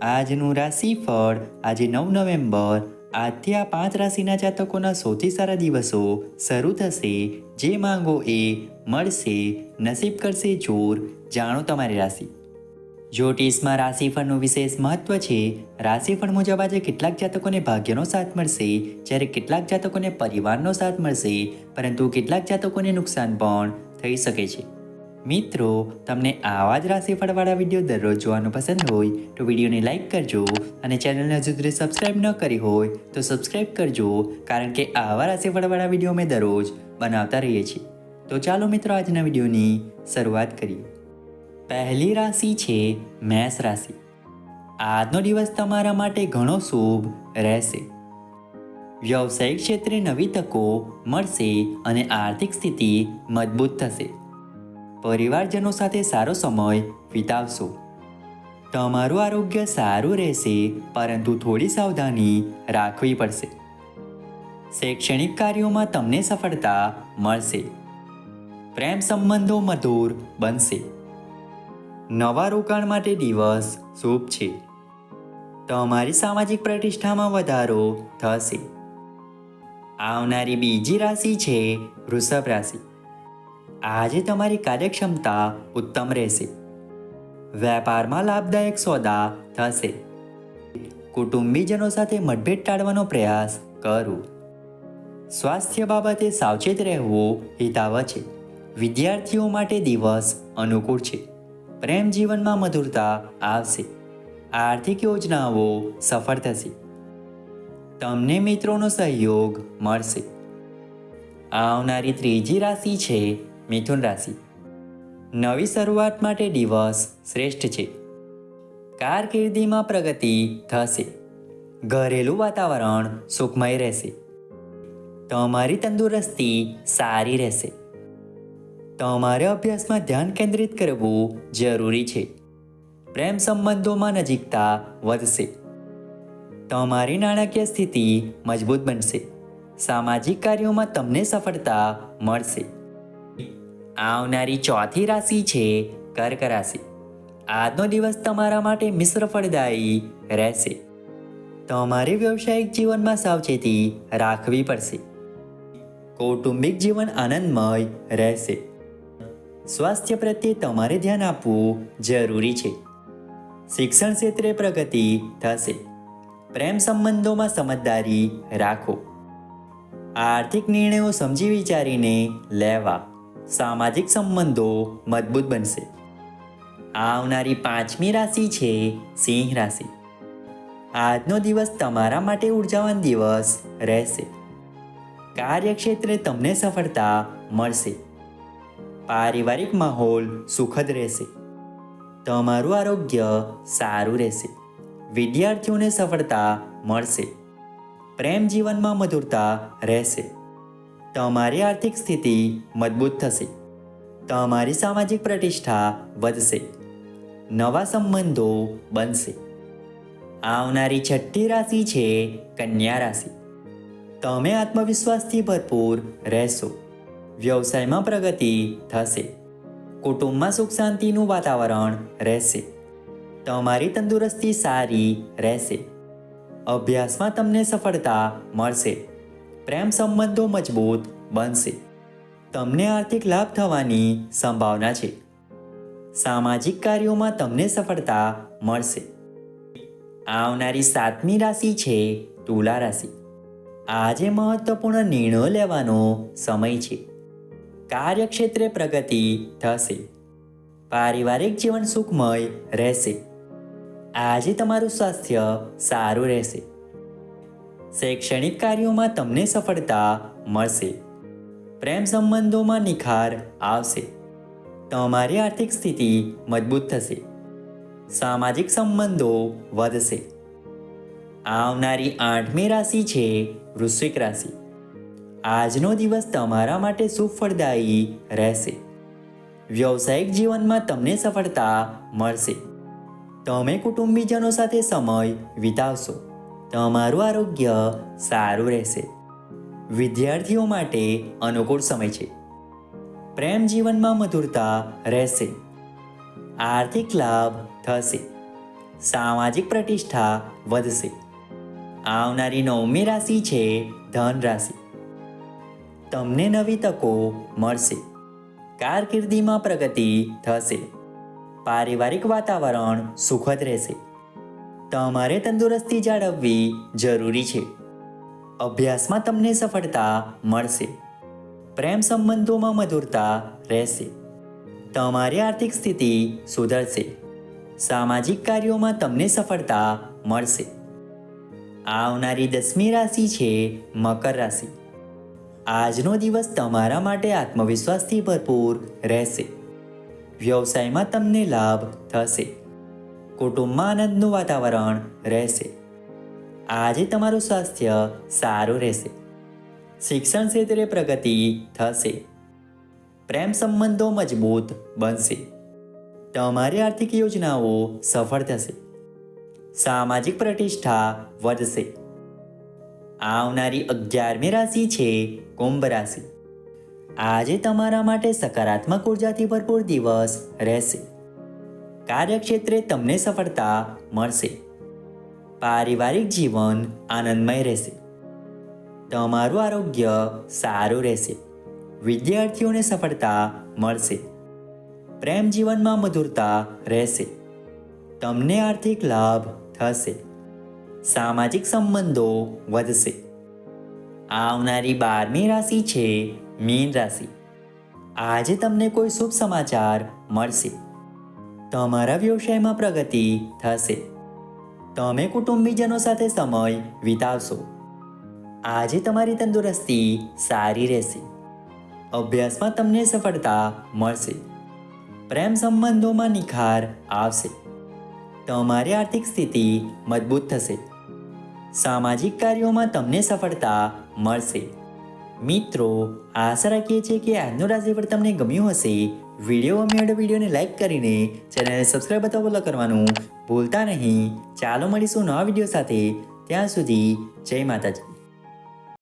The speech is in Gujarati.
આજનું રાશિફળ આજે 9 નવેમ્બર આજથી આ 5 રાશિના જાતકોના સૌથી સારા દિવસો શરૂ થશે. જે માંગો એ મળશે, નસીબ કરશે જોર. જાણો તમારી રાશિ. જ્યોતિષમાં રાશિફળનું વિશેષ મહત્વ છે. રાશિફળ મુજબ આજે કેટલાક જાતકોને ભાગ્યનો સાથ મળશે, જ્યારે કેટલાક જાતકોને પરિવારનો સાથ મળશે, પરંતુ કેટલાક જાતકોને નુકસાન પણ થઈ શકે છે. મિત્રો, તમને આવા જ રાશિફળવાળા વિડીયો દરરોજ જોવાનું પસંદ હોય તો વિડીયોને લાઇક કરજો અને ચેનલને હજુ સુધી સબસ્ક્રાઇબ ન કરી હોય તો સબસ્ક્રાઇબ કરજો, કારણ કે આવા રાશિફળવાળા વિડીયો અમે દરરોજ બનાવતા રહીએ છીએ. તો ચાલો મિત્રો, આજના વિડીયોની શરૂઆત કરીએ. પહેલી રાશિ છે મેષ રાશિ. આજનો દિવસ તમારા માટે ઘણો શુભ રહેશે. વ્યવસાયિક ક્ષેત્રે નવી તકો મળશે અને આર્થિક સ્થિતિ મજબૂત થશે. પરિવારજનો સાથે સારો સમય વિતાવશો. તમારું આરોગ્ય સારું રહેશે, પરંતુ થોડી સાવધાની રાખવી પડશે. શૈક્ષણિક કાર્યોમાં તમને સફળતા મળશે. પ્રેમ સંબંધો મધુર બનશે. નવા રોકાણ માટે દિવસ શુભ છે. તમારી સામાજિક પ્રતિષ્ઠામાં વધારો થશે. આવનારી બીજી રાશિ છે વૃષભ રાશિ. આજે તમારી કાર્યક્ષમતા ઉત્તમ રહેશે. વેપારમાં લાભદાયક સોદા થશે. કુટુંબીજનો સાથે મતભેદ ટાળવાનો પ્રયાસ કરો. સ્વાસ્થ્ય બાબતે સાવચેત રહેવું હિતાવહ છે. વિદ્યાર્થીઓ માટે દિવસ અનુકૂળ છે. પ્રેમ જીવનમાં મધુરતા આવશે. આર્થિક યોજનાઓ સફળ થશે. તમને મિત્રોનો સહયોગ મળશે. આવનારી ત્રીજી રાશિ છે મિથુન રાશિ. નવી શરૂઆત માટે દિવસ શ્રેષ્ઠ છે. કારકિર્દીમાં પ્રગતિ થશે. ઘરેલું વાતાવરણ સુખમય રહેશે. તમારી તંદુરસ્તી સારી રહેશે. તમારે અભ્યાસમાં ધ્યાન કેન્દ્રિત કરવું જરૂરી છે. પ્રેમ સંબંધોમાં નજીકતા વધશે. તમારી નાણાકીય સ્થિતિ મજબૂત બનશે. સામાજિક કાર્યોમાં તમને સફળતા મળશે. આવનારી ચોથી રાશિ છે કર્ક રાશિ. આજનો દિવસ તમારા માટે મિશ્ર ફળદાયી રહેશે. તમારે વ્યવસાયિક જીવનમાં સાવચેતી રાખવી પડશે. કૌટુંબિક જીવન આનંદમય રહેશે. સ્વાસ્થ્ય પ્રત્યે તમારે ધ્યાન આપવું જરૂરી છે. શિક્ષણ ક્ષેત્રે પ્રગતિ થશે. પ્રેમ સંબંધોમાં સમજદારી રાખો. આર્થિક નિર્ણયો સમજી વિચારીને લેવા. સામાજિક સંબંધો મજબૂત બનશે. આવનારી પાંચમી રાશિ છે સિંહ રાશિ. આજનો દિવસ તમારા માટે ઉર્જાવાન દિવસ રહેશે. કાર્યક્ષેત્રે તમને સફળતા મળશે. પારિવારિક માહોલ સુખદ રહેશે. તમારું આરોગ્ય સારું રહેશે. વિદ્યાર્થીઓને સફળતા મળશે. પ્રેમ જીવનમાં મધુરતા રહેશે. તમારી આર્થિક સ્થિતિ મજબૂત થશે. તમારી સામાજિક પ્રતિષ્ઠા વધશે. નવા સંબંધો બનશે. આવનારી છઠ્ઠી રાશિ છે કન્યા રાશિ. તમે આત્મવિશ્વાસથી ભરપૂર રહેશો. વ્યવસાયમાં પ્રગતિ થશે. કુટુંબમાં સુખ શાંતિનું વાતાવરણ રહેશે. તમારી તંદુરસ્તી સારી રહેશે. અભ્યાસમાં તમને સફળતા મળશે. પ્રેમ સંબંધો મજબૂત બનશે. તમને આર્થિક લાભ થવાની સંભાવના છે. સામાજિક કાર્યોમાં તમને સફળતા મળશે. આવનારી સાતમી રાશિ છે તુલા રાશિ. આજે મહત્વપૂર્ણ નિર્ણયો લેવાનો સમય છે. કાર્યક્ષેત્રે પ્રગતિ થશે. પારિવારિક જીવન સુખમય રહેશે. આજે તમારું સ્વાસ્થ્ય સારું રહેશે. શૈક્ષણિક કાર્યોમાં તમને સફળતા મળશે. પ્રેમ સંબંધોમાં નિખાર આવશે. તમારી આર્થિક સ્થિતિ મજબૂત થશે. સામાજિક સંબંધો વધશે. આવનારી આઠમી રાશિ છે વૃશ્ચિક રાશિ. આજનો દિવસ તમારા માટે શુભ ફળદાયી રહેશે. વ્યવસાયિક જીવનમાં તમને સફળતા મળશે. તમે કુટુંબીજનો સાથે સમય વિતાવશો. તમારું આરોગ્ય સારું રહેશે. વિદ્યાર્થીઓ માટે અનુકૂળ સમય છે. પ્રેમ જીવનમાં મધુરતા રહેશે. આર્થિક લાભ થશે. સામાજિક પ્રતિષ્ઠા વધશે. આવનારી 9મી રાશિ છે ધન રાશિ. તમને નવી તકો મળશે. કારકિર્દીમાં પ્રગતિ થશે. પારિવારિક વાતાવરણ સુખદ રહેશે. તમારે તંદુરસ્તી જાળવવી જરૂરી છે. અભ્યાસમાં તમને સફળતા મળશે. પ્રેમ સંબંધોમાં મધુરતા રહેશે. તમારી આર્થિક સ્થિતિ સુધરશે. સામાજિક કાર્યોમાં તમને સફળતા મળશે. આવનારી 10મી રાશિ છે મકર રાશિ. આજનો દિવસ તમારા માટે આત્મવિશ્વાસથી ભરપૂર રહેશે. વ્યવસાયમાં તમને લાભ થશે. કુટુંબમાં આનંદનું વાતાવરણ રહેશે. આજે તમારું સ્વાસ્થ્ય સારું રહેશે. શિક્ષણ ક્ષેત્રે પ્રગતિ થશે. પ્રેમ સંબંધો મજબૂત બનશે. તમારી આર્થિક યોજનાઓ સફળ થશે. સામાજિક પ્રતિષ્ઠા વધશે. આવનારી 11મી રાશિ છે કુંભ રાશિ. આજે તમારા માટે સકારાત્મક ઉર્જાથી ભરપૂર દિવસ રહેશે. કાર્યક્ષેત્રે તમને સફળતા મળશે. પારિવારિક જીવન આનંદમય રહેશે. તમારું આરોગ્ય સારું રહેશે. વિદ્યાર્થીઓને સફળતા મળશે. પ્રેમ જીવનમાં મધુરતા રહેશે. તમને આર્થિક લાભ થશે. સામાજિક સંબંધો વધશે. આવનારી 12મી રાશિ છે મીન રાશિ. આજે તમને કોઈ શુભ સમાચાર મળશે. તમારા વ્યવસાયમાં પ્રગતિ થશે. તમે કુટુંબીજનો સાથે સમય વિતાવશો. આજે તમારી તંદુરસ્તી સારી રહેશે. અભ્યાસમાં તમને સફળતા મળશે. પ્રેમ સંબંધોમાં નિખાર આવશે. તમારી આર્થિક સ્થિતિ મજબૂત થશે. સામાજિક કાર્યોમાં તમને સફળતા મળશે. મિત્રો, આશા રાખીએ છીએ કે આજનો રાશિફળ તમને ગમ્યું હશે. વિડીયો ગમ્યો તો વિડીયોને લાઈક કરીને ચેનલને સબસ્ક્રાઈબ બતાવો કરવાનું ભૂલતા નહીં. ચાલો મળીશું નવા વિડીયો સાથે. ત્યાં સુધી જય માતાજી.